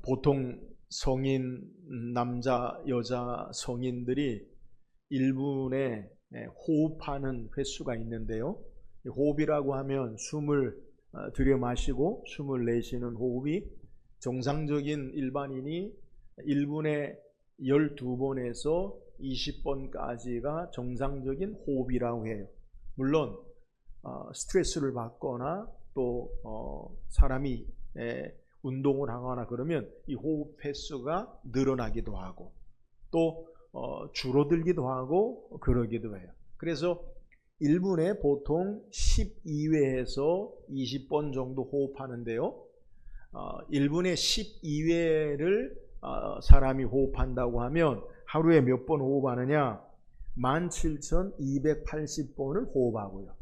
보통 성인, 남자, 여자 성인들이 1분에 호흡하는 횟수가 있는데요. 호흡이라고 하면 숨을 들여 마시고 숨을 내쉬는 호흡이 정상적인 일반인이 1분에 12번에서 20번까지가 정상적인 호흡이라고 해요. 물론 스트레스를 받거나 또 사람이 운동을 하거나 그러면 이 호흡 횟수가 늘어나기도 하고 또 줄어들기도 하고 그러기도 해요. 그래서 1분에 보통 12회에서 20번 정도 호흡하는데요. 1분에 12회를 사람이 호흡한다고 하면 하루에 몇 번 호흡하느냐? 17,280번을 호흡하고요.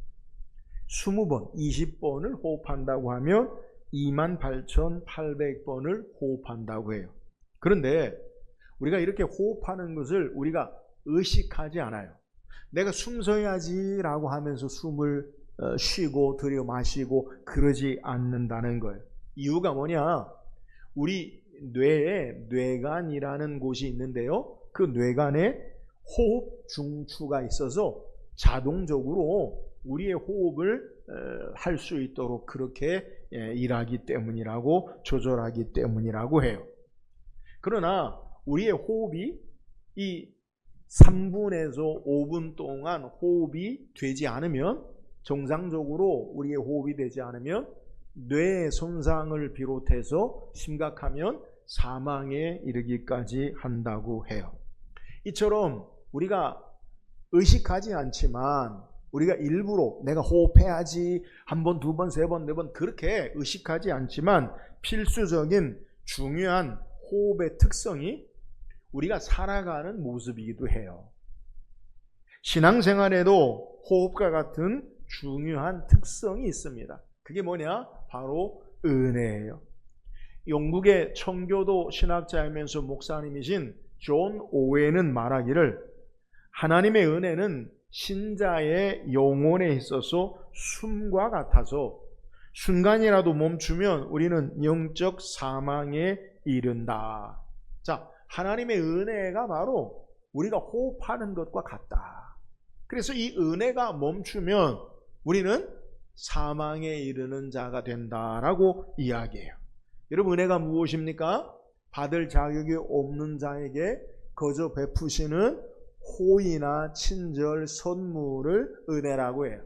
20번, 20번을 호흡한다고 하면 28,800번을 호흡한다고 해요. 그런데 우리가 이렇게 호흡하는 것을 우리가 의식하지 않아요. 내가 숨 쉬어야지 라고 하면서 숨을 쉬고 들여 마시고 그러지 않는다는 거예요. 이유가 뭐냐? 우리 뇌에 뇌간이라는 곳이 있는데요. 그 뇌간에 호흡 중추가 있어서 자동적으로 우리의 호흡을 할 수 있도록 그렇게 일하기 때문이라고, 조절하기 때문이라고 해요. 그러나 우리의 호흡이 이 3분에서 5분 동안 호흡이 되지 않으면, 정상적으로 우리의 호흡이 되지 않으면 뇌 손상을 비롯해서 심각하면 사망에 이르기까지 한다고 해요. 이처럼 우리가 의식하지 않지만 우리가 일부러 내가 호흡해야지 한 번, 두 번, 세 번, 네 번 그렇게 의식하지 않지만 필수적인 중요한 호흡의 특성이 우리가 살아가는 모습이기도 해요. 신앙생활에도 호흡과 같은 중요한 특성이 있습니다. 그게 뭐냐? 바로 은혜예요. 영국의 청교도 신학자이면서 목사님이신 존 오웬은 말하기를, 하나님의 은혜는 신자의 영혼에 있어서 숨과 같아서 순간이라도 멈추면 우리는 영적 사망에 이른다. 자, 하나님의 은혜가 바로 우리가 호흡하는 것과 같다. 그래서 이 은혜가 멈추면 우리는 사망에 이르는 자가 된다라고 이야기해요. 여러분, 은혜가 무엇입니까? 받을 자격이 없는 자에게 거저 베푸시는 호의나 친절, 선물을 은혜라고 해요.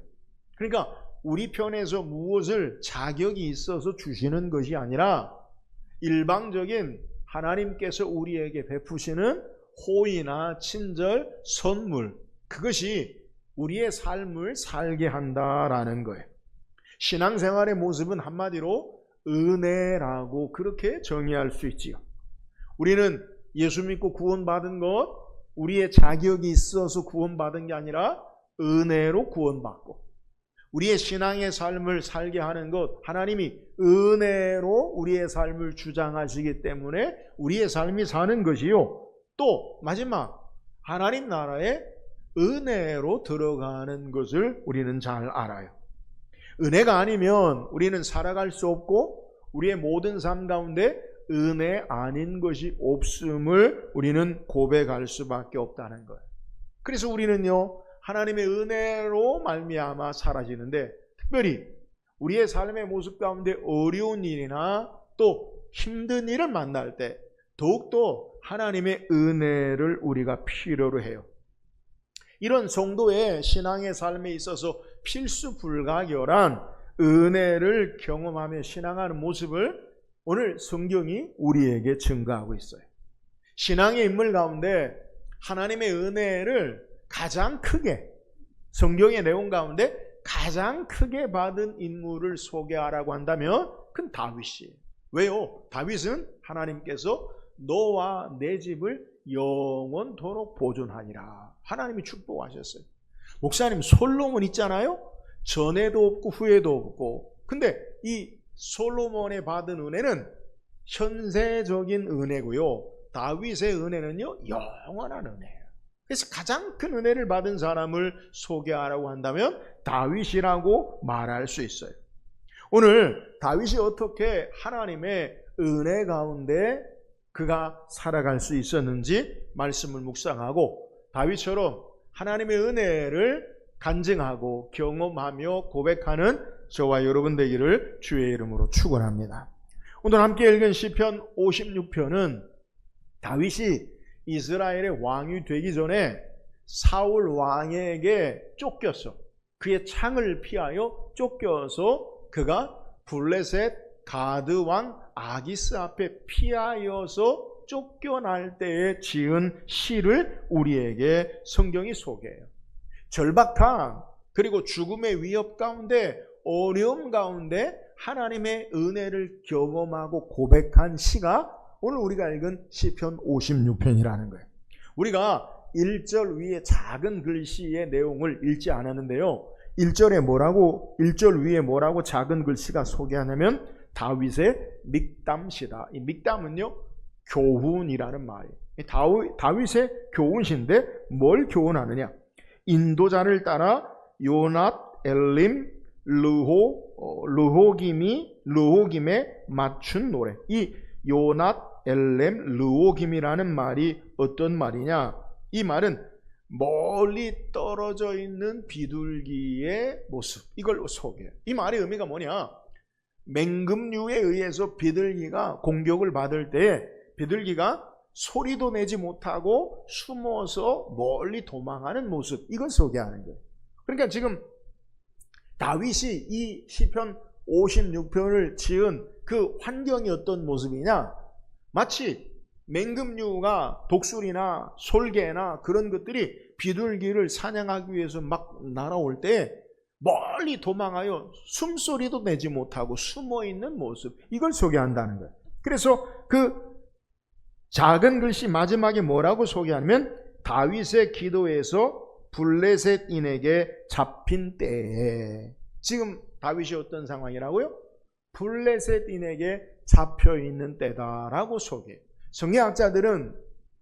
그러니까 우리 편에서 무엇을 자격이 있어서 주시는 것이 아니라 일방적인 하나님께서 우리에게 베푸시는 호의나 친절, 선물, 그것이 우리의 삶을 살게 한다라는 거예요. 신앙생활의 모습은 한마디로 은혜라고 그렇게 정의할 수 있지요. 우리는 예수 믿고 구원받은 것, 우리의 자격이 있어서 구원받은 게 아니라 은혜로 구원받고, 우리의 신앙의 삶을 살게 하는 것, 하나님이 은혜로 우리의 삶을 주장하시기 때문에 우리의 삶이 사는 것이요. 또 마지막, 하나님 나라에 은혜로 들어가는 것을 우리는 잘 알아요. 은혜가 아니면 우리는 살아갈 수 없고 우리의 모든 삶 가운데 은혜 아닌 것이 없음을 우리는 고백할 수밖에 없다는 거예요. 그래서 우리는요, 하나님의 은혜로 말미암아 사라지는데, 특별히 우리의 삶의 모습 가운데 어려운 일이나 또 힘든 일을 만날 때 더욱더 하나님의 은혜를 우리가 필요로 해요. 이런 성도의 신앙의 삶에 있어서 필수 불가결한 은혜를 경험하며 신앙하는 모습을 오늘 성경이 우리에게 증거하고 있어요. 신앙의 인물 가운데 하나님의 은혜를 가장 크게, 성경의 내용 가운데 가장 크게 받은 인물을 소개하라고 한다면 그건 다윗이에요. 왜요? 다윗은 하나님께서 너와 내 집을 영원토록 보존하니라, 하나님이 축복하셨어요. 목사님, 솔로몬 있잖아요. 전에도 없고 후에도 없고, 근데 이 솔로몬의 받은 은혜는 현세적인 은혜고요, 다윗의 은혜는요 영원한 은혜예요. 그래서 가장 큰 은혜를 받은 사람을 소개하라고 한다면 다윗이라고 말할 수 있어요. 오늘 다윗이 어떻게 하나님의 은혜 가운데 그가 살아갈 수 있었는지 말씀을 묵상하고 다윗처럼 하나님의 은혜를 간증하고 경험하며 고백하는 저와 여러분 되기를 주의 이름으로 축원합니다. 오늘 함께 읽은 시편 56편은 다윗이 이스라엘의 왕이 되기 전에 사울 왕에게 쫓겼어. 그의 창을 피하여 쫓겨서 그가 블레셋 가드 왕 아기스 앞에 피하여서 쫓겨날 때에 지은 시를 우리에게 성경이 소개해요. 절박함 그리고 죽음의 위협 가운데 어려움 가운데 하나님의 은혜를 경험하고 고백한 시가 오늘 우리가 읽은 시편 56편이라는 거예요. 우리가 1절 위에 작은 글씨의 내용을 읽지 않았는데요. 1절 위에 뭐라고 작은 글씨가 소개하냐면 다윗의 믹담시다. 이 믹담은요, 교훈이라는 말이에요. 다윗의 교훈시인데 뭘 교훈하느냐? 인도자를 따라 요낫, 엘림, 르호김에 맞춘 노래. 이 요낫, 엘렘, 르호김이라는 말이 어떤 말이냐? 이 말은 멀리 떨어져 있는 비둘기의 모습, 이걸 소개해요. 이 말의 의미가 뭐냐? 맹금류에 의해서 비둘기가 공격을 받을 때 비둘기가 소리도 내지 못하고 숨어서 멀리 도망하는 모습, 이걸 소개하는 거예요. 그러니까 지금 다윗이 이 시편 56편을 지은 그 환경이 어떤 모습이냐? 마치 맹금류가 독수리나 솔개나 그런 것들이 비둘기를 사냥하기 위해서 막 날아올 때 멀리 도망하여 숨소리도 내지 못하고 숨어있는 모습, 이걸 소개한다는 거예요. 그래서 그 작은 글씨 마지막에 뭐라고 소개하냐면 다윗의 기도에서 블레셋인에게 잡힌 때에, 지금 다윗이 어떤 상황이라고요? 블레셋인에게 잡혀있는 때다라고 소개해요. 성경학자들은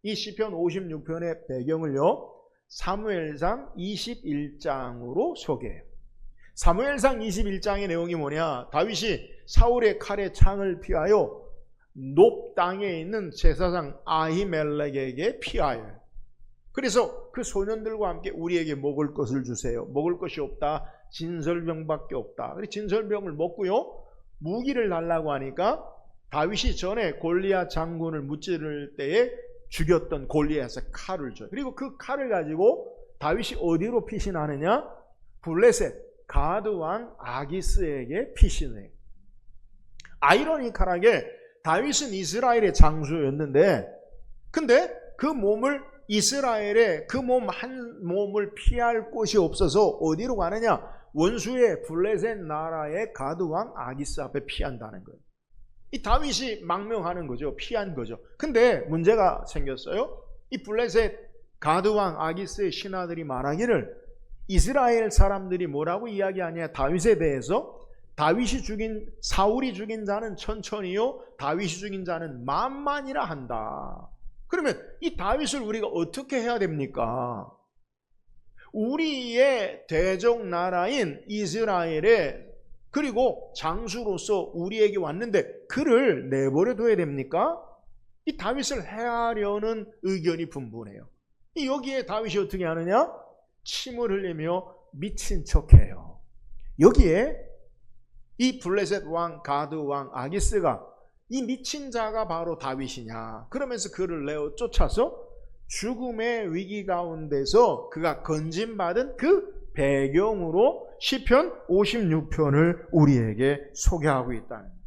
이 시편 56편의 배경을요, 사무엘상 21장으로 소개해요. 사무엘상 21장의 내용이 뭐냐? 다윗이 사울의 칼에 창을 피하여 높 땅에 있는 제사장 아히멜렉에게 피하여요. 그래서 그 소년들과 함께 우리에게 먹을 것을 주세요. 먹을 것이 없다. 진설병밖에 없다. 그래서 진설병을 먹고요, 무기를 달라고 하니까 다윗이 전에 골리앗 장군을 무찌를 때에 죽였던 골리앗의 칼을 줘요. 그리고 그 칼을 가지고 다윗이 어디로 피신하느냐? 블레셋 가드 왕 아기스에게 피신해요. 아이러니컬하게 다윗은 이스라엘의 장수였는데, 근데 그 몸을 이스라엘의 그 몸 한 몸을 피할 곳이 없어서 어디로 가느냐? 원수의 블레셋 나라의 가드 왕 아기스 앞에 피한다는 거예요. 이 다윗이 망명하는 거죠. 피한 거죠. 근데 문제가 생겼어요. 이 블레셋 가드 왕 아기스의 신하들이 말하기를 이스라엘 사람들이 뭐라고 이야기하냐? 다윗에 대해서 사울이 죽인 자는 천천히요, 다윗이 죽인 자는 만만이라 한다. 그러면 이 다윗을 우리가 어떻게 해야 됩니까? 우리의 대적 나라인 이스라엘에, 그리고 장수로서 우리에게 왔는데 그를 내버려 둬야 됩니까? 이 다윗을 해하려는 의견이 분분해요. 여기에 다윗이 어떻게 하느냐? 침을 흘리며 미친 척해요. 여기에 이 블레셋 왕 가드 왕 아기스가 이 미친 자가 바로 다윗이냐, 그러면서 그를 내어 쫓아서 죽음의 위기 가운데서 그가 건진받은 그 배경으로 시편 56편을 우리에게 소개하고 있다는 거예요.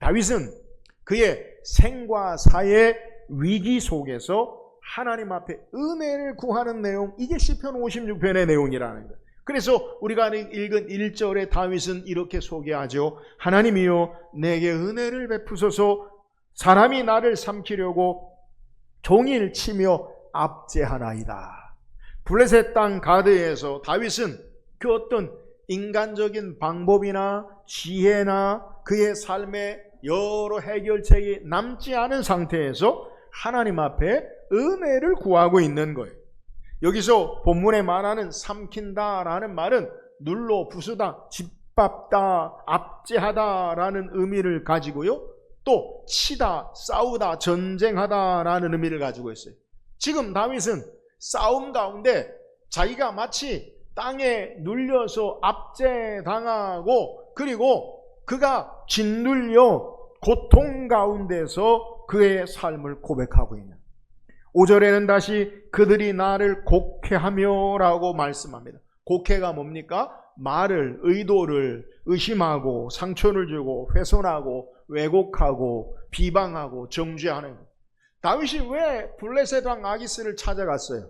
다윗은 그의 생과 사의 위기 속에서 하나님 앞에 은혜를 구하는 내용, 이게 시편 56편의 내용이라는 거예요. 그래서 우리가 읽은 1절에 다윗은 이렇게 소개하죠. 하나님이여 내게 은혜를 베푸소서. 사람이 나를 삼키려고 종일 치며 압제하나이다. 블레셋 땅 가드에서 다윗은 그 어떤 인간적인 방법이나 지혜나 그의 삶의 여러 해결책이 남지 않은 상태에서 하나님 앞에 은혜를 구하고 있는 거예요. 여기서 본문에 말하는 삼킨다라는 말은 눌러 부수다, 짓밟다, 압제하다라는 의미를 가지고요. 또 치다, 싸우다, 전쟁하다라는 의미를 가지고 있어요. 지금 다윗은 싸움 가운데 자기가 마치 땅에 눌려서 압제당하고 그리고 그가 짓눌려 고통 가운데서 그의 삶을 고백하고 있는 5절에는 다시 그들이 나를 곡해하며 라고 말씀합니다. 곡해가 뭡니까? 말을, 의도를 의심하고 상처를 주고 훼손하고 왜곡하고 비방하고 정죄하는 것. 다윗이 왜 블레셋 왕 아기스를 찾아갔어요?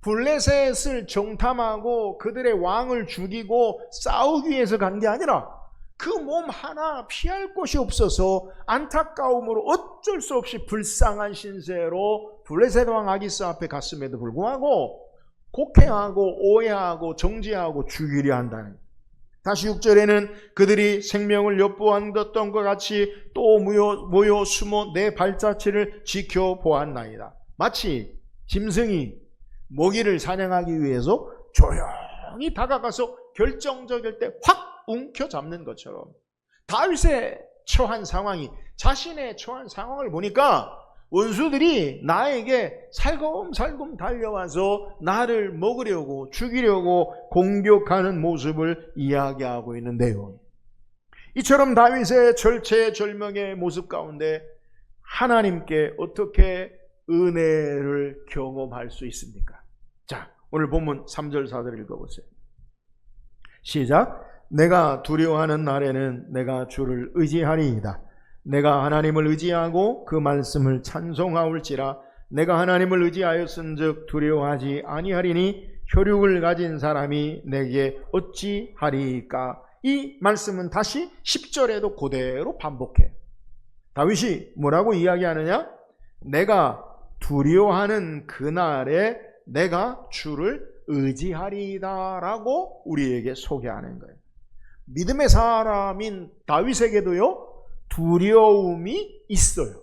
블레셋을 정탐하고 그들의 왕을 죽이고 싸우기 위해서 간 게 아니라 그 몸 하나 피할 곳이 없어서 안타까움으로 어쩔 수 없이 불쌍한 신세로 블레셋 왕 아기스 앞에 갔음에도 불구하고 곡해하고 오해하고 정죄하고 죽이려 한다는. 다시 6절에는 그들이 생명을 엿보았던 것 같이 또 모여 숨어 내 발자취를 지켜보았나이다. 마치 짐승이 먹이를 사냥하기 위해서 조용히 다가가서 결정적일 때 확 움켜잡는 것처럼 다윗의 처한 상황이 자신의 처한 상황을 보니까 원수들이 나에게 살금살금 달려와서 나를 먹으려고 죽이려고 공격하는 모습을 이야기하고 있는데요. 이처럼 다윗의 절체절명의 모습 가운데 하나님께 어떻게 은혜를 경험할 수 있습니까? 자, 오늘 본문 3절 4절 읽어보세요. 시작. 내가 두려워하는 날에는 내가 주를 의지하리이다. 내가 하나님을 의지하고 그 말씀을 찬송하올지라. 내가 하나님을 의지하였은즉 두려워하지 아니하리니 혈육을 가진 사람이 내게 어찌하리까. 이 말씀은 다시 10절에도 그대로 반복해. 다윗이 뭐라고 이야기하느냐? 내가 두려워하는 그날에 내가 주를 의지하리이다 라고 우리에게 소개하는 거예요. 믿음의 사람인 다윗에게도요, 두려움이 있어요.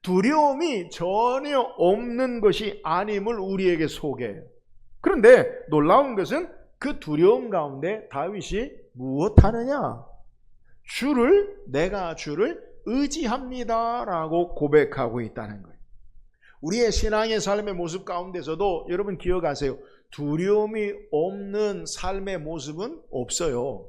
두려움이 전혀 없는 것이 아님을 우리에게 소개해요. 그런데 놀라운 것은 그 두려움 가운데 다윗이 무엇하느냐? 내가 주를 의지합니다 라고 고백하고 있다는 거예요. 우리의 신앙의 삶의 모습 가운데서도 여러분 기억하세요. 두려움이 없는 삶의 모습은 없어요.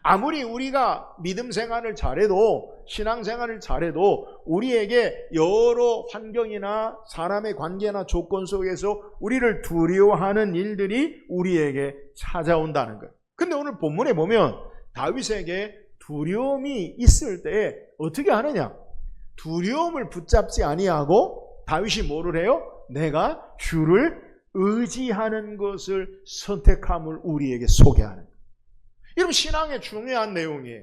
아무리 우리가 믿음 생활을 잘해도 신앙 생활을 잘해도 우리에게 여러 환경이나 사람의 관계나 조건 속에서 우리를 두려워하는 일들이 우리에게 찾아온다는 거예요. 근데 오늘 본문에 보면 다윗에게 두려움이 있을 때 어떻게 하느냐? 두려움을 붙잡지 아니하고 다윗이 뭐를 해요? 내가 주를 의지하는 것을 선택함을 우리에게 소개하는 거예요. 여러분 신앙의 중요한 내용이에요.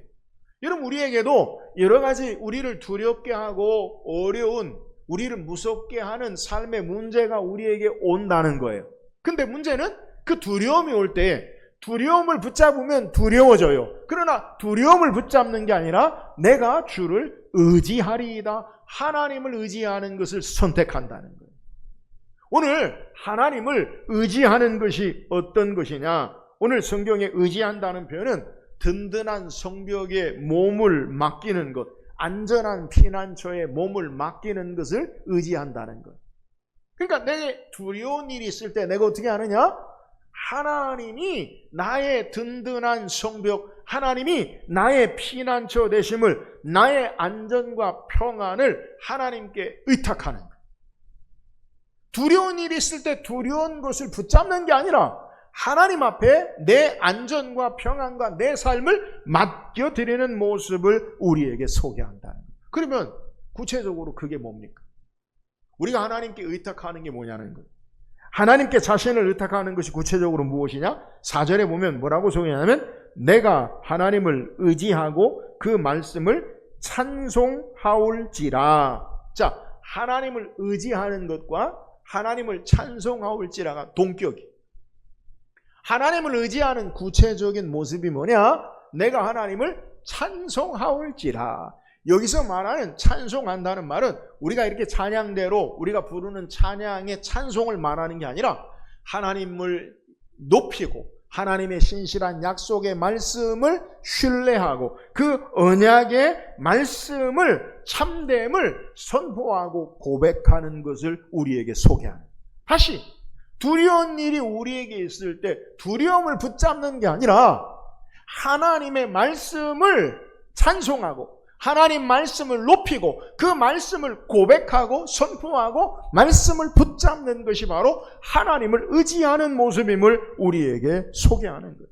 여러분 우리에게도 여러 가지 우리를 두렵게 하고 어려운 우리를 무섭게 하는 삶의 문제가 우리에게 온다는 거예요. 근데 문제는 그 두려움이 올 때 두려움을 붙잡으면 두려워져요. 그러나 두려움을 붙잡는 게 아니라 내가 주를 의지하리이다. 하나님을 의지하는 것을 선택한다는 거예요. 오늘 하나님을 의지하는 것이 어떤 것이냐? 오늘 성경에 의지한다는 표현은 든든한 성벽에 몸을 맡기는 것, 안전한 피난처에 몸을 맡기는 것을 의지한다는 것. 그러니까 내게 두려운 일이 있을 때 내가 어떻게 하느냐? 하나님이 나의 든든한 성벽, 하나님이 나의 피난처 되심을, 나의 안전과 평안을 하나님께 의탁하는 거예요. 두려운 일이 있을 때 두려운 것을 붙잡는 게 아니라 하나님 앞에 내 안전과 평안과 내 삶을 맡겨드리는 모습을 우리에게 소개한다는 거예요. 그러면 구체적으로 그게 뭡니까? 우리가 하나님께 의탁하는 게 뭐냐는 거예요. 하나님께 자신을 의탁하는 것이 구체적으로 무엇이냐? 4절에 보면 뭐라고 소개하냐면 내가 하나님을 의지하고 그 말씀을 찬송하올지라. 자, 하나님을 의지하는 것과 하나님을 찬송하올지라가 동격이. 하나님을 의지하는 구체적인 모습이 뭐냐? 내가 하나님을 찬송하올지라. 여기서 말하는 찬송한다는 말은 우리가 이렇게 찬양대로 우리가 부르는 찬양의 찬송을 말하는 게 아니라 하나님을 높이고 하나님의 신실한 약속의 말씀을 신뢰하고 그 언약의 말씀을 참됨을 선포하고 고백하는 것을 우리에게 소개하는. 다시 두려운 일이 우리에게 있을 때 두려움을 붙잡는 게 아니라 하나님의 말씀을 찬송하고 하나님 말씀을 높이고 그 말씀을 고백하고 선포하고 말씀을 붙잡는 것이 바로 하나님을 의지하는 모습임을 우리에게 소개하는 거예요.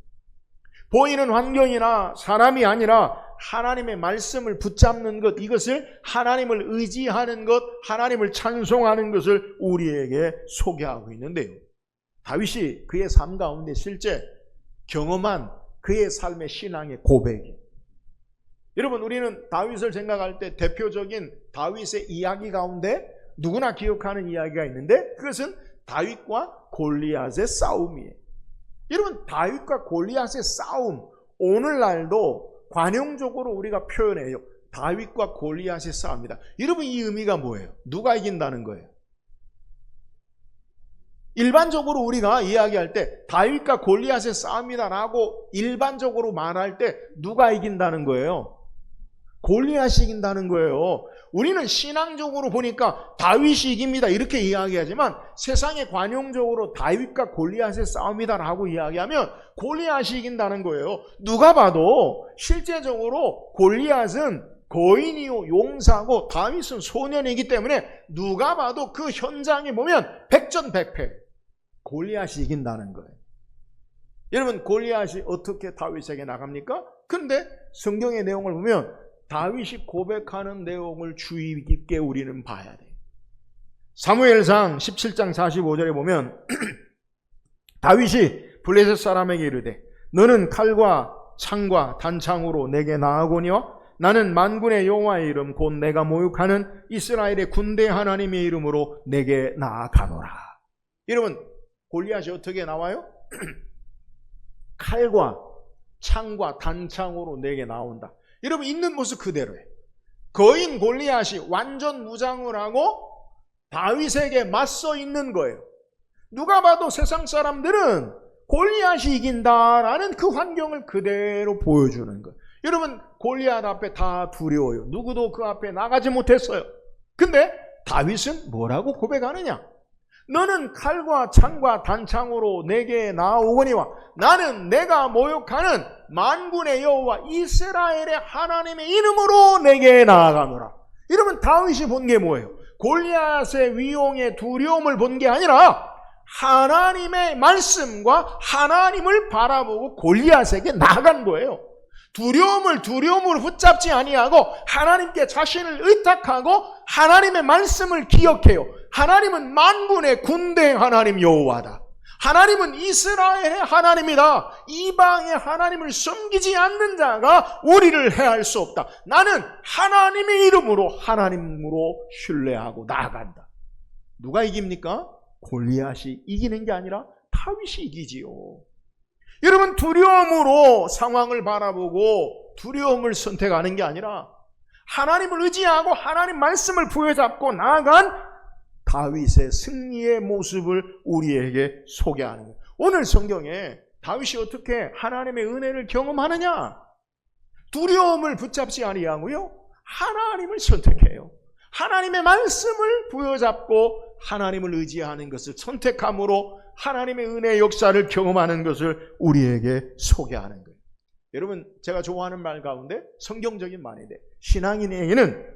보이는 환경이나 사람이 아니라 하나님의 말씀을 붙잡는 것, 이것을 하나님을 의지하는 것, 하나님을 찬송하는 것을 우리에게 소개하고 있는데요. 다윗이 그의 삶 가운데 실제 경험한 그의 삶의 신앙의 고백이. 여러분, 우리는 다윗을 생각할 때 대표적인 다윗의 이야기 가운데 누구나 기억하는 이야기가 있는데 그것은 다윗과 골리앗의 싸움이에요. 여러분, 다윗과 골리앗의 싸움, 오늘날도 관용적으로 우리가 표현해요. 다윗과 골리앗의 싸움이다. 여러분, 이 의미가 뭐예요? 누가 이긴다는 거예요? 일반적으로 우리가 이야기할 때 다윗과 골리앗의 싸움이다라고 일반적으로 말할 때 누가 이긴다는 거예요? 골리앗이 이긴다는 거예요. 우리는 신앙적으로 보니까 다윗이 이깁니다 이렇게 이야기하지만 세상의 관용적으로 다윗과 골리앗의 싸움이다라고 이야기하면 골리앗이 이긴다는 거예요. 누가 봐도 실제적으로 골리앗은 거인이요 용사고 다윗은 소년이기 때문에 누가 봐도 그 현장에 보면 백전백패, 골리앗이 이긴다는 거예요. 여러분, 골리앗이 어떻게 다윗에게 나갑니까? 그런데 성경의 내용을 보면 다윗이 고백하는 내용을 주의 깊게 우리는 봐야 돼요. 사무엘상 17장 45절에 보면 다윗이 블레셋 사람에게 이르되 너는 칼과 창과 단창으로 내게 나아오니와 나는 만군의 여호와의 이름 곧 내가 모욕하는 이스라엘의 군대 하나님의 이름으로 내게 나아가노라. 여러분, 골리앗이 어떻게 나와요? 칼과 창과 단창으로 내게 나온다. 여러분, 있는 모습 그대로예요. 거인 골리앗이 완전 무장을 하고 다윗에게 맞서 있는 거예요. 누가 봐도 세상 사람들은 골리앗이 이긴다라는 그 환경을 그대로 보여주는 거예요. 여러분, 골리앗 앞에 다 두려워요. 누구도 그 앞에 나가지 못했어요. 근데 다윗은 뭐라고 고백하느냐? 너는 칼과 창과 단창으로 내게 나아오거니와 나는 내가 모욕하는 만군의 여호와 이스라엘의 하나님의 이름으로 내게 나아가노라. 여러분, 다윗이 본 게 뭐예요? 골리앗의 위용의 두려움을 본 게 아니라 하나님의 말씀과 하나님을 바라보고 골리앗에게 나아간 거예요. 두려움으로 붙잡지 아니하고 하나님께 자신을 의탁하고 하나님의 말씀을 기억해요. 하나님은 만군의 군대 하나님 여호와다. 하나님은 이스라엘의 하나님이다. 이방의 하나님을 섬기지 않는 자가 우리를 해할 수 없다. 나는 하나님의 이름으로 하나님으로 신뢰하고 나아간다. 누가 이깁니까? 골리앗이 이기는 게 아니라 다윗이 이기지요. 여러분, 두려움으로 상황을 바라보고 두려움을 선택하는 게 아니라 하나님을 의지하고 하나님 말씀을 부여잡고 나아간 다윗의 승리의 모습을 우리에게 소개하는 거예요. 오늘 성경에 다윗이 어떻게 하나님의 은혜를 경험하느냐? 두려움을 붙잡지 아니하고요, 하나님을 선택해요. 하나님의 말씀을 부여잡고 하나님을 의지하는 것을 선택함으로 하나님의 은혜의 역사를 경험하는 것을 우리에게 소개하는 거예요. 여러분, 제가 좋아하는 말 가운데 성경적인 말인데, 신앙인에게는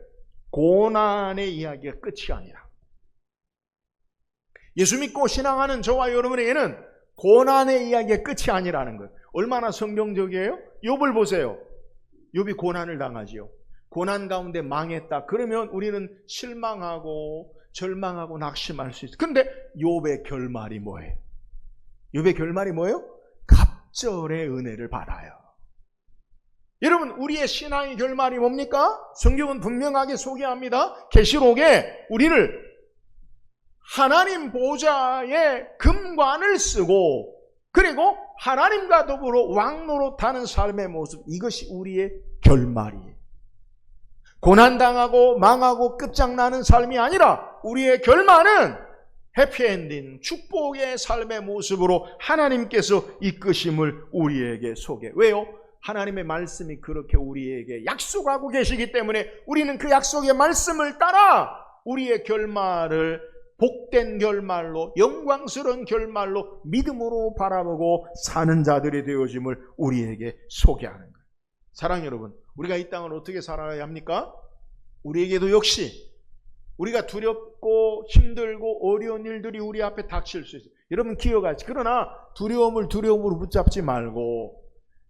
고난의 이야기가 끝이 아니라, 예수 믿고 신앙하는 저와 여러분에게는 고난의 이야기가 끝이 아니라는 거예요. 얼마나 성경적이에요? 욥을 보세요. 욥이 고난을 당하지요. 고난 가운데 망했다. 그러면 우리는 실망하고 절망하고 낙심할 수 있어요. 근데 욥의 결말이 뭐예요? 욥의 결말이 뭐예요? 갑절의 은혜를 받아요. 여러분, 우리의 신앙의 결말이 뭡니까? 성경은 분명하게 소개합니다. 계시록에 우리를 하나님 보좌에 금관을 쓰고 그리고 하나님과 더불어 왕노릇하는 삶의 모습, 이것이 우리의 결말이에요. 고난당하고 망하고 끝장나는 삶이 아니라 우리의 결말은 해피엔딩, 축복의 삶의 모습으로 하나님께서 이끄심을 우리에게 소개. 왜요? 하나님의 말씀이 그렇게 우리에게 약속하고 계시기 때문에 우리는 그 약속의 말씀을 따라 우리의 결말을 복된 결말로, 영광스러운 결말로 믿음으로 바라보고 사는 자들이 되어짐을 우리에게 소개하는 거예요. 사랑하는 여러분, 우리가 이 땅을 어떻게 살아야 합니까? 우리에게도 역시 우리가 두렵고 힘들고 어려운 일들이 우리 앞에 닥칠 수 있어요. 여러분 기억하시. 그러나 두려움으로 붙잡지 말고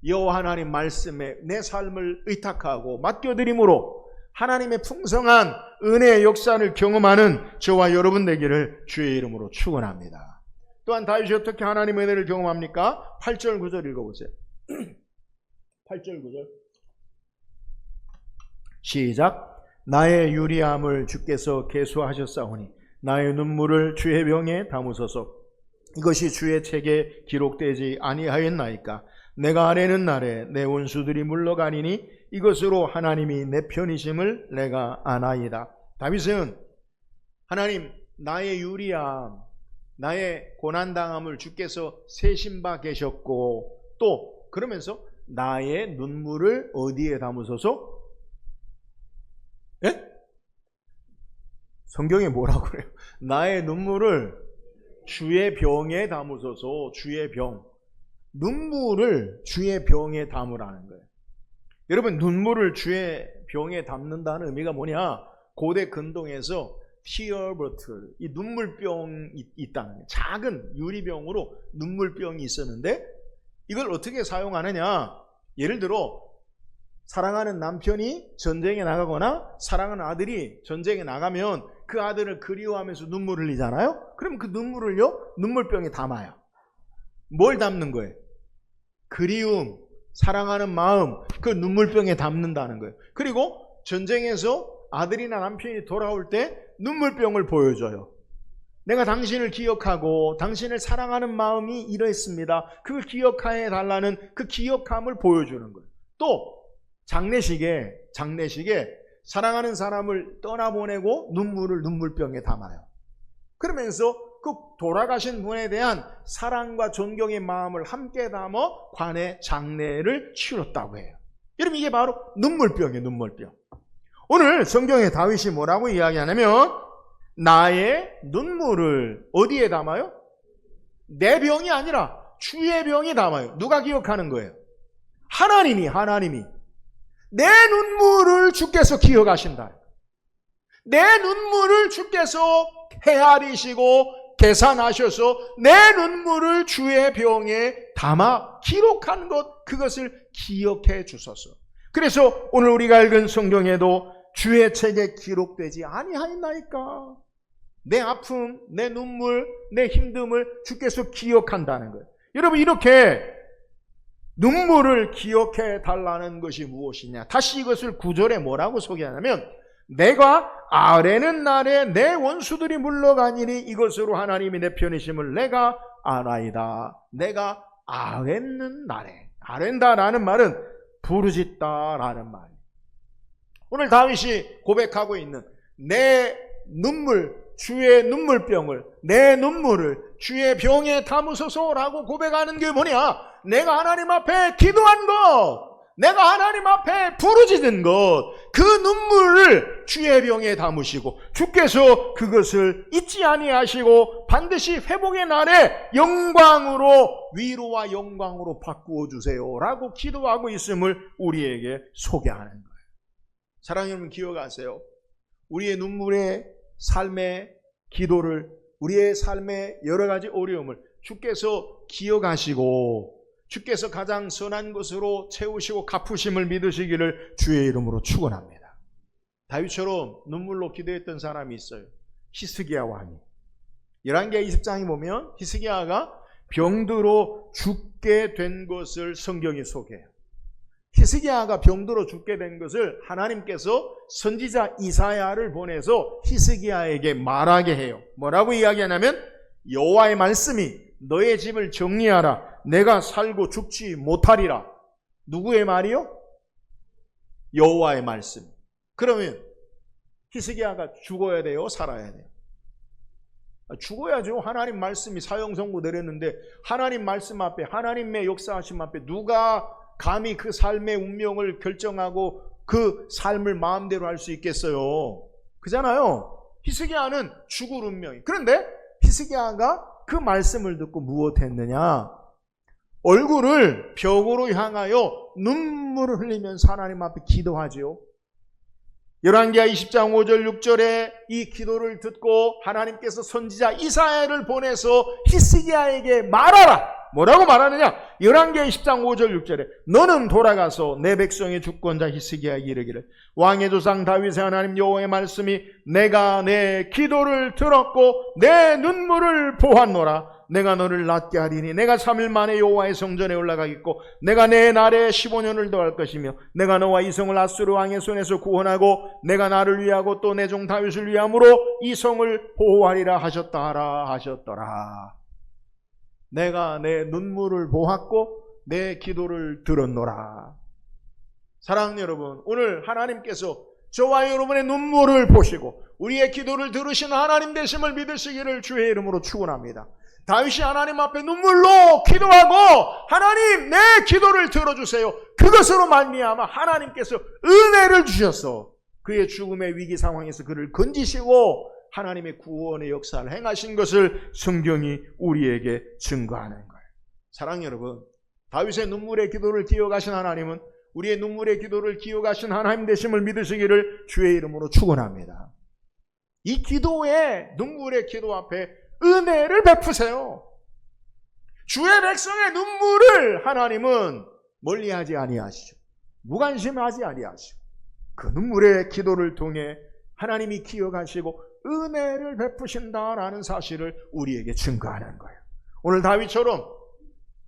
여호와 하나님 말씀에 내 삶을 의탁하고 맡겨드림으로 하나님의 풍성한 은혜의 역사를 경험하는 저와 여러분 되기를 주의 이름으로 축원합니다. 또한 다윗이 어떻게 하나님의 은혜를 경험합니까? 8절 9절 읽어보세요. 8절 9절 시작. 나의 유리함을 주께서 계수하셨사오니 나의 눈물을 주의 병에 담으소서. 이것이 주의 책에 기록되지 아니하였나이까. 내가 아뢰는 날에 내 원수들이 물러가니니 이것으로 하나님이 내 편이심을 내가 아나이다. 다윗은 하나님 나의 유리함, 나의 고난당함을 주께서 세신 바 계셨고 또 그러면서 나의 눈물을 어디에 담으소서? 예? 성경에 뭐라고 그래요? 나의 눈물을 주의 병에 담으소서. 주의 병. 눈물을 주의 병에 담으라는 거예요. 여러분 눈물을 주의 병에 담는다는 의미가 뭐냐? 고대 근동에서 tear bottle, 이 눈물병이 있다는 거예요. 작은 유리병으로 눈물병이 있었는데 이걸 어떻게 사용하느냐? 예를 들어 사랑하는 남편이 전쟁에 나가거나 사랑하는 아들이 전쟁에 나가면 그 아들을 그리워하면서 눈물을 흘리잖아요. 그럼 그 눈물을요 눈물병에 담아요. 뭘 담는 거예요? 그리움, 사랑하는 마음, 그 눈물병에 담는다는 거예요. 그리고 전쟁에서 아들이나 남편이 돌아올 때 눈물병을 보여줘요. 내가 당신을 기억하고 당신을 사랑하는 마음이 이러했습니다. 그걸 기억해 달라는 그 기억함을 보여주는 거예요. 또 장례식에 사랑하는 사람을 떠나보내고 눈물을 눈물병에 담아요. 그러면서 그 돌아가신 분에 대한 사랑과 존경의 마음을 함께 담아 관에 장례를 치렀다고 해요. 여러분 이게 바로 눈물병이에요. 눈물병. 오늘 성경에 다윗이 뭐라고 이야기하냐면 나의 눈물을 어디에 담아요? 내 병이 아니라 주의 병에 담아요. 누가 기억하는 거예요? 하나님이 내 눈물을 주께서 기억하신다. 내 눈물을 주께서 헤아리시고 계산하셔서 내 눈물을 주의 병에 담아 기록한 것, 그것을 기억해 주소서. 그래서 오늘 우리가 읽은 성경에도 주의 책에 기록되지 아니하였나이까. 내 아픔, 내 눈물, 내 힘듦을 주께서 기억한다는 거예요. 여러분 이렇게 눈물을 기억해 달라는 것이 무엇이냐? 다시 이것을 9절에 뭐라고 소개하냐면 내가 아뢰는 날에 내 원수들이 물러가니니 이것으로 하나님이 내 편이심을 내가 아나이다. 내가 아뢰는 날에, 아뢰다라는 말은 부르짖다라는 말이에요. 오늘 다윗이 고백하고 있는 내 눈물, 주의 눈물병을, 내 눈물을 주의 병에 담으소서라고 고백하는 게 뭐냐? 내가 하나님 앞에 기도한 것, 내가 하나님 앞에 부르짖은 것, 그 눈물을 주의 병에 담으시고 주께서 그것을 잊지 아니하시고 반드시 회복의 날에 영광으로, 위로와 영광으로 바꾸어 주세요라고 기도하고 있음을 우리에게 소개하는 거예요. 사랑하는 여러분 기억하세요. 우리의 눈물의 삶의 기도를, 우리의 삶의 여러 가지 어려움을 주께서 기억하시고 주께서 가장 선한 것으로 채우시고 갚으심을 믿으시기를 주의 이름으로 축원합니다. 다윗처럼 눈물로 기도했던 사람이 있어요. 히스기야 왕이. 열왕기하 20장에 보면 히스기야가 병들어 죽게 된 것을 성경이 소개해요. 히스기야가 병들어 죽게 된 것을 하나님께서 선지자 이사야를 보내서 히스기야에게 말하게 해요. 뭐라고 이야기하냐면 여호와의 말씀이 너의 집을 정리하라. 내가 살고 죽지 못하리라. 누구의 말이요? 여호와의 말씀. 그러면 히스기야가 죽어야 돼요? 살아야 돼요? 죽어야죠. 하나님 말씀이 사형 선고 내렸는데 하나님 말씀 앞에, 하나님의 역사하심 앞에 누가 감히 그 삶의 운명을 결정하고 그 삶을 마음대로 할 수 있겠어요? 그잖아요. 히스기야는 죽을 운명이. 그런데 히스기야가 그 말씀을 듣고 무엇했느냐? 얼굴을 벽으로 향하여 눈물을 흘리면서 하나님 앞에 기도하지요. 열왕기하 20장 5절 6절에 이 기도를 듣고 하나님께서 선지자 이사야를 보내서 히스기야에게 말하라. 뭐라고 말하느냐? 열왕기하 20장 5절 6절에 너는 돌아가서 내 백성의 주권자 히스기야에게 이르기를 왕의 조상 다윗의 하나님 여호와의 말씀이 내가 내 기도를 들었고 내 눈물을 보았노라. 내가 너를 낫게 하리니 내가 3일 만에 여호와의 성전에 올라가겠고 내가 내 날에 15년을 더할 것이며 내가 너와 이 성을 아수르 왕의 손에서 구원하고 내가 나를 위하고 또 내 종 다윗을 위함으로 이 성을 보호하리라 하셨더라. 내가 내 눈물을 보았고 내 기도를 들었노라. 사랑하는 여러분, 오늘 하나님께서 저와 여러분의 눈물을 보시고 우리의 기도를 들으신 하나님 되심을 믿으시기를 주의 이름으로 축원합니다. 다윗이 하나님 앞에 눈물로 기도하고 하나님 내 기도를 들어주세요. 그것으로 말미암아 하나님께서 은혜를 주셔서 그의 죽음의 위기 상황에서 그를 건지시고 하나님의 구원의 역사를 행하신 것을 성경이 우리에게 증거하는 거예요. 사랑하는 여러분, 다윗의 눈물의 기도를 기억하신 하나님은 우리의 눈물의 기도를 기억하신 하나님 되심을 믿으시기를 주의 이름으로 축원합니다. 이 기도의 눈물의 기도 앞에 은혜를 베푸세요. 주의 백성의 눈물을 하나님은 멀리하지 아니하시죠. 무관심하지 아니하시고 그 눈물의 기도를 통해 하나님이 기억하시고 은혜를 베푸신다라는 사실을 우리에게 증거하는 거예요. 오늘 다윗처럼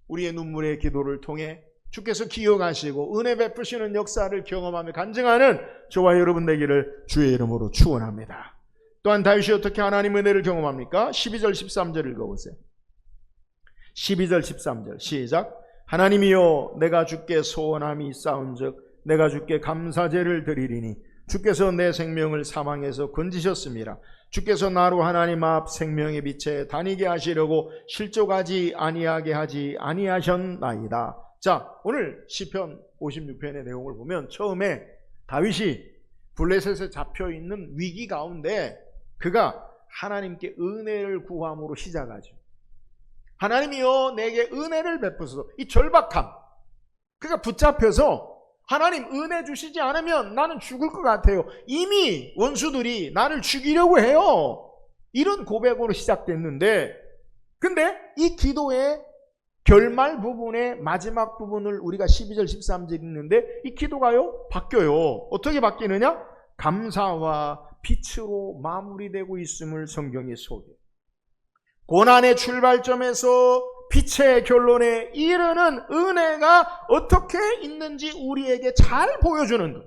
우리의 눈물의 기도를 통해 주께서 기억하시고 은혜 베푸시는 역사를 경험하며 간증하는 저와 여러분 되기를 주의 이름으로 축원합니다. 또한 다윗이 어떻게 하나님의 은혜를 경험합니까? 12절 13절 읽어보세요. 12절 13절 시작. 하나님이여 내가 주께 소원함이 있사온즉 내가 주께 감사제를 드리리니 주께서 내 생명을 사망에서 건지셨습니다. 주께서 나로 하나님 앞 생명의 빛에 다니게 하시려고 실족하지 아니하게 하지 아니하셨나이다. 자, 오늘 시편 56편의 내용을 보면 처음에 다윗이 블레셋에 잡혀있는 위기 가운데 그가 하나님께 은혜를 구함으로 시작하죠. 하나님이여 내게 은혜를 베푸소서. 이 절박함, 그가 붙잡혀서 하나님 은혜 주시지 않으면 나는 죽을 것 같아요. 이미 원수들이 나를 죽이려고 해요. 이런 고백으로 시작됐는데, 근데 이 기도의 결말 부분의 마지막 부분을 우리가 12절 13절 읽는데 이 기도가요 바뀌어요. 어떻게 바뀌느냐? 감사와 빛으로 마무리되고 있음을 성경이 소개해요. 고난의 출발점에서 빛의 결론에 이르는 은혜가 어떻게 있는지 우리에게 잘 보여주는 것.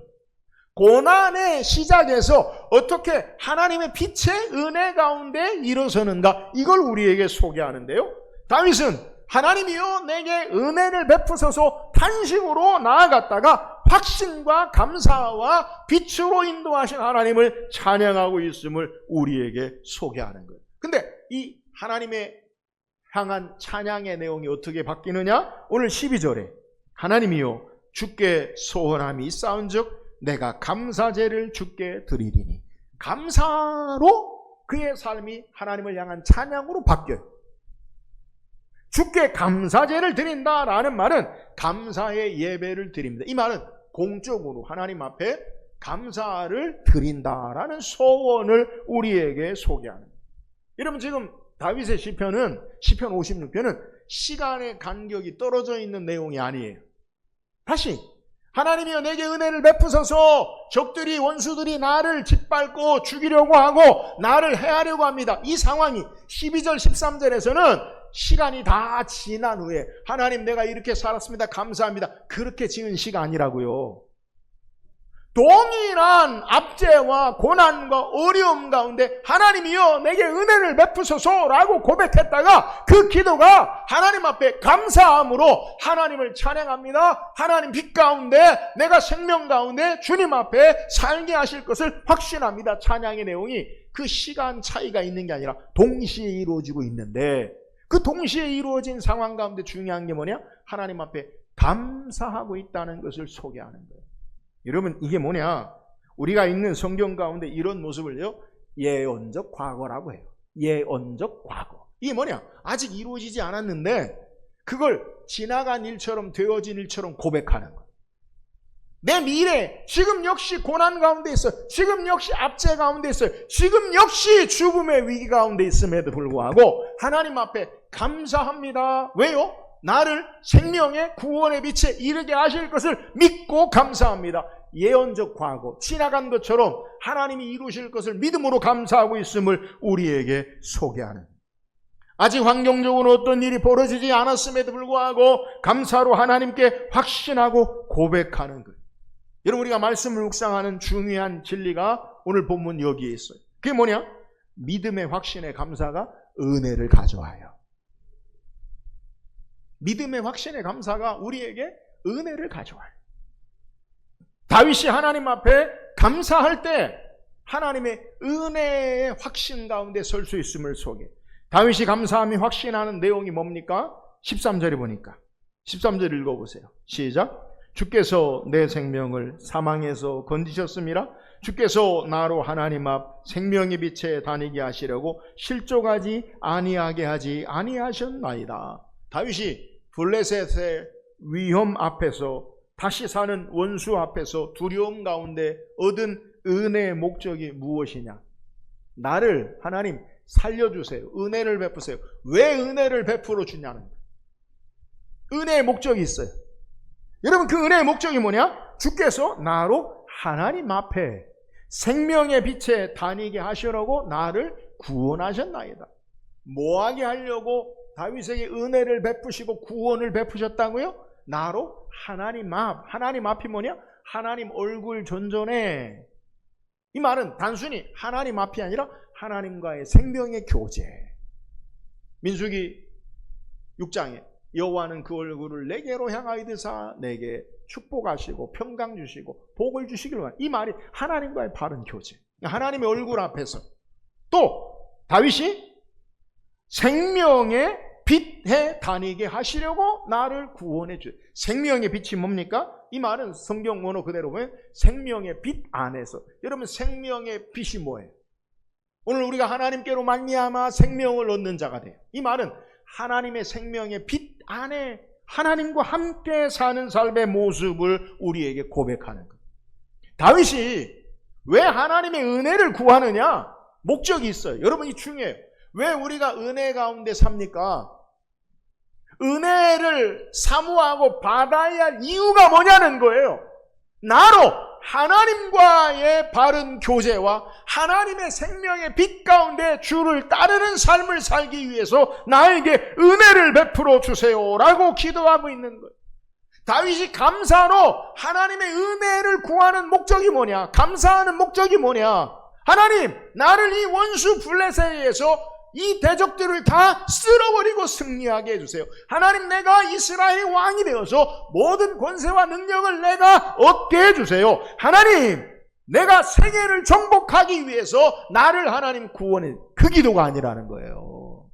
고난의 시작에서 어떻게 하나님의 빛의 은혜 가운데 일어서는가, 이걸 우리에게 소개하는데요. 다윗은 하나님이여 내게 은혜를 베푸소서 탄식으로 나아갔다가 확신과 감사와 빛으로 인도하신 하나님을 찬양하고 있음을 우리에게 소개하는 거예요. 근데 이 하나님의 향한 찬양의 내용이 어떻게 바뀌느냐? 오늘 12절에 하나님이여 주께 소원함이 있사온즉 내가 감사제를 주께 드리리니, 감사로 그의 삶이 하나님을 향한 찬양으로 바뀌어요. 주께 감사제를 드린다라는 말은 감사의 예배를 드립니다. 이 말은 공적으로 하나님 앞에 감사를 드린다라는 소원을 우리에게 소개하는 거예요. 여러분, 지금 다윗의 시편은, 시편 56편은 시간의 간격이 떨어져 있는 내용이 아니에요. 다시 하나님이여 내게 은혜를 베푸소서, 적들이, 원수들이 나를 짓밟고 죽이려고 하고 나를 해하려고 합니다. 이 상황이 12절 13절에서는 시간이 다 지난 후에 하나님 내가 이렇게 살았습니다 감사합니다, 그렇게 지은 시가 아니라고요. 동일한 압제와 고난과 어려움 가운데 하나님이여 내게 은혜를 베푸소서라고 고백했다가 그 기도가 하나님 앞에 감사함으로 하나님을 찬양합니다. 하나님 빛 가운데 내가 생명 가운데 주님 앞에 살게 하실 것을 확신합니다. 찬양의 내용이 그 시간 차이가 있는 게 아니라 동시에 이루어지고 있는데, 그 동시에 이루어진 상황 가운데 중요한 게 뭐냐? 하나님 앞에 감사하고 있다는 것을 소개하는 거예요. 여러분, 이게 뭐냐? 우리가 읽는 성경 가운데 이런 모습을요, 예언적 과거라고 해요. 예언적 과거. 이게 뭐냐? 아직 이루어지지 않았는데 그걸 지나간 일처럼, 되어진 일처럼 고백하는 거예요. 내 미래, 지금 역시 고난 가운데 있어요. 지금 역시 압제 가운데 있어요. 지금 역시 죽음의 위기 가운데 있음에도 불구하고 하나님 앞에 감사합니다. 왜요? 나를 생명의 구원의 빛에 이르게 하실 것을 믿고 감사합니다. 예언적 과거, 지나간 것처럼 하나님이 이루실 것을 믿음으로 감사하고 있음을 우리에게 소개하는, 아직 환경적으로 어떤 일이 벌어지지 않았음에도 불구하고 감사로 하나님께 확신하고 고백하는 것. 여러분, 우리가 말씀을 묵상하는 중요한 진리가 오늘 본문 여기에 있어요. 그게 뭐냐? 믿음의 확신의 감사가 은혜를 가져와요. 믿음의 확신의 감사가 우리에게 은혜를 가져와요. 다윗이 하나님 앞에 감사할 때 하나님의 은혜의 확신 가운데 설 수 있음을 소개. 다윗이 감사함이 확신하는 내용이 뭡니까? 13절에 보니까 13절 읽어보세요. 시작. 주께서 내 생명을 사망에서 건지셨습니다. 주께서 나로 하나님 앞 생명의 빛에 다니게 하시려고 실족하지 아니하게 하지 아니하셨나이다. 다윗이 블레셋의 위험 앞에서, 다시 사는 원수 앞에서 두려움 가운데 얻은 은혜의 목적이 무엇이냐? 나를 하나님 살려주세요. 은혜를 베푸세요. 왜 은혜를 베풀어 주냐는 거예요. 은혜의 목적이 있어요. 여러분, 그 은혜의 목적이 뭐냐? 주께서 나로 하나님 앞에 생명의 빛에 다니게 하시려고 나를 구원하셨나이다. 뭐하게 하려고 다윗에게 은혜를 베푸시고 구원을 베푸셨다고요? 나로 하나님 앞. 하나님 앞이 뭐냐? 하나님 얼굴 전전에. 이 말은 단순히 하나님 앞이 아니라 하나님과의 생명의 교제. 민수기 6장에 여호와는 그 얼굴을 내게로 향하이드사 내게 축복하시고 평강 주시고 복을 주시길 원한다. 이 말이 하나님과의 바른 교제, 하나님의 얼굴 앞에서. 또 다윗이 생명의 빛에 다니게 하시려고 나를 구원해 주세요. 생명의 빛이 뭡니까? 이 말은 성경 원어 그대로 보면 생명의 빛 안에서. 여러분, 생명의 빛이 뭐예요? 오늘 우리가 하나님께로 말미암아 생명을 얻는 자가 돼요. 이 말은 하나님의 생명의 빛 안에 하나님과 함께 사는 삶의 모습을 우리에게 고백하는 것. 다윗이 왜 하나님의 은혜를 구하느냐? 목적이 있어요. 여러분, 이 중요해요. 왜 우리가 은혜 가운데 삽니까? 은혜를 사모하고 받아야 할 이유가 뭐냐는 거예요. 나로 하나님과의 바른 교제와 하나님의 생명의 빛 가운데 주를 따르는 삶을 살기 위해서 나에게 은혜를 베풀어 주세요라고 기도하고 있는 거예요. 다윗이 감사로 하나님의 은혜를 구하는 목적이 뭐냐? 감사하는 목적이 뭐냐? 하나님, 나를 이 원수 블레셋에 의해서 이 대적들을 다 쓸어버리고 승리하게 해주세요. 하나님, 내가 이스라엘의 왕이 되어서 모든 권세와 능력을 내가 얻게 해주세요. 하나님, 내가 세계를 정복하기 위해서 나를 하나님 구원해. 그 기도가 아니라는 거예요.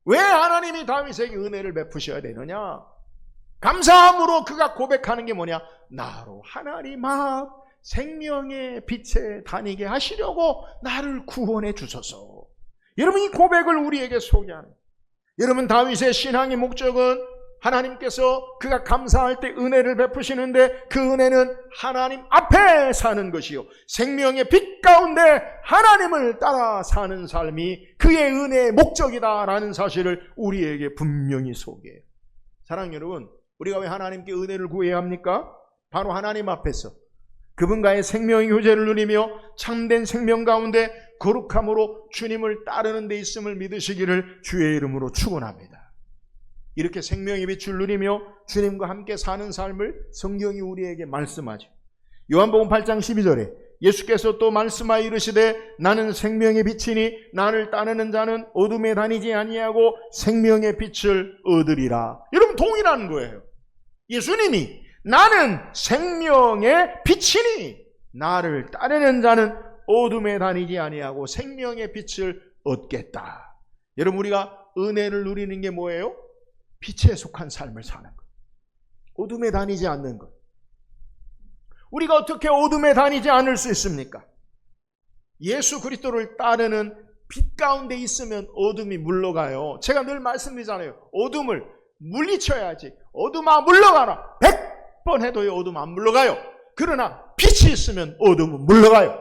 왜 하나님이 다윗에게 은혜를 베푸셔야 되느냐? 감사함으로 그가 고백하는 게 뭐냐? 나로 하나님 앞 생명의 빛에 다니게 하시려고 나를 구원해 주소서. 여러분, 이 고백을 우리에게 소개하는, 여러분, 다윗의 신앙의 목적은 하나님께서 그가 감사할 때 은혜를 베푸시는데 그 은혜는 하나님 앞에 사는 것이요, 생명의 빛 가운데 하나님을 따라 사는 삶이 그의 은혜의 목적이다라는 사실을 우리에게 분명히 소개해요. 사랑하는 여러분, 우리가 왜 하나님께 은혜를 구해야 합니까? 바로 하나님 앞에서 그분과의 생명의 교제를 누리며 참된 생명 가운데 거룩함으로 주님을 따르는 데 있음을 믿으시기를 주의 이름으로 축원합니다. 이렇게 생명의 빛을 누리며 주님과 함께 사는 삶을 성경이 우리에게 말씀하죠. 요한복음 8장 12절에 예수께서 또 말씀하여 이르시되 나는 생명의 빛이니 나를 따르는 자는 어둠에 다니지 아니하고 생명의 빛을 얻으리라. 여러분 동일한 거예요. 예수님이 나는 생명의 빛이니 나를 따르는 자는 어둠에 다니지 아니하고 생명의 빛을 얻겠다. 여러분 우리가 은혜를 누리는 게 뭐예요? 빛에 속한 삶을 사는 것. 어둠에 다니지 않는 것. 우리가 어떻게 어둠에 다니지 않을 수 있습니까? 예수 그리스도를 따르는 빛 가운데 있으면 어둠이 물러가요. 제가 늘 말씀드리잖아요. 어둠을 물리쳐야지. 어둠아 물러가라. 100번 해도 어둠 안 물러가요. 그러나 빛이 있으면 어둠은 물러가요.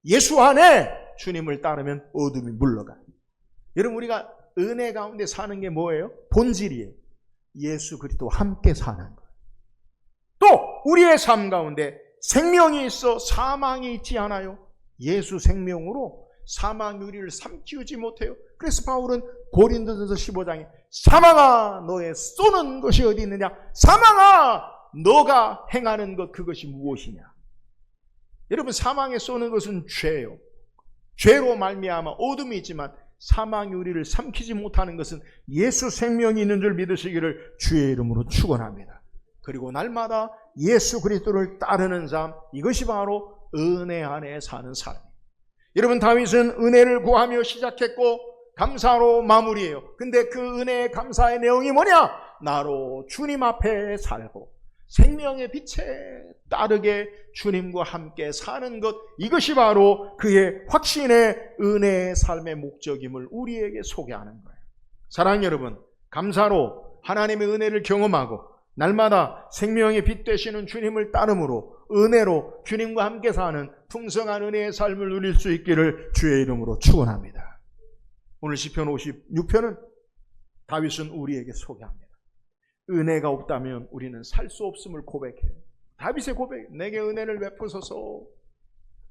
예수 안에 주님을 따르면 어둠이 물러가요. 여러분 우리가 은혜 가운데 사는 게 뭐예요? 본질이에요. 예수 그리스도와 함께 사는 거예요. 또 우리의 삶 가운데 생명이 있어 사망이 있지 않아요. 예수 생명으로 사망이 우리를 삼키우지 못해요. 그래서 바울은 고린도전서 15장에 사망아 너의 쏘는 것이 어디 있느냐? 사망아 너가 행하는 것 그것이 무엇이냐? 여러분 사망에 쏘는 것은 죄예요. 죄로 말미암아 어둠이 있지만 사망이 우리를 삼키지 못하는 것은 예수 생명이 있는 줄 믿으시기를 주의 이름으로 축원합니다. 그리고 날마다 예수 그리스도를 따르는 삶, 이것이 바로 은혜 안에 사는 삶이에요. 여러분 다윗은 은혜를 구하며 시작했고 감사로 마무리해요. 근데 그 은혜의 감사의 내용이 뭐냐? 나로 주님 앞에 살고 생명의 빛에 따르게 주님과 함께 사는 것, 이것이 바로 그의 확신의 은혜의 삶의 목적임을 우리에게 소개하는 거예요. 사랑하는 여러분, 감사로 하나님의 은혜를 경험하고 날마다 생명의 빛 되시는 주님을 따름으로 은혜로 주님과 함께 사는 풍성한 은혜의 삶을 누릴 수 있기를 주의 이름으로 축원합니다. 오늘 시편 56편은 다윗은 우리에게 소개합니다. 은혜가 없다면 우리는 살 수 없음을 고백해요. 다윗의 고백, 내게 은혜를 베푸소서.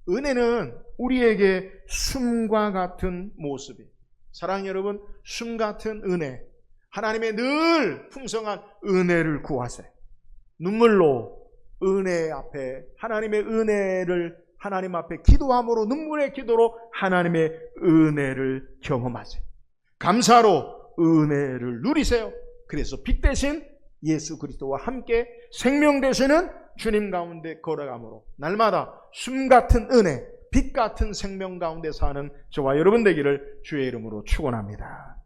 은혜는 우리에게 숨과 같은 모습이에요. 사랑하는 여러분, 숨 같은 은혜, 하나님의 늘 풍성한 은혜를 구하세요. 눈물로 은혜 앞에 하나님의 은혜를 하나님 앞에 기도함으로 눈물의 기도로 하나님의 은혜를 경험하세요. 감사로 은혜를 누리세요. 그래서 빛 대신 예수 그리스도와 함께 생명 되시는 주님 가운데 걸어감으로 날마다 숨 같은 은혜, 빛 같은 생명 가운데 사는 저와 여러분 되기를 주의 이름으로 축원합니다.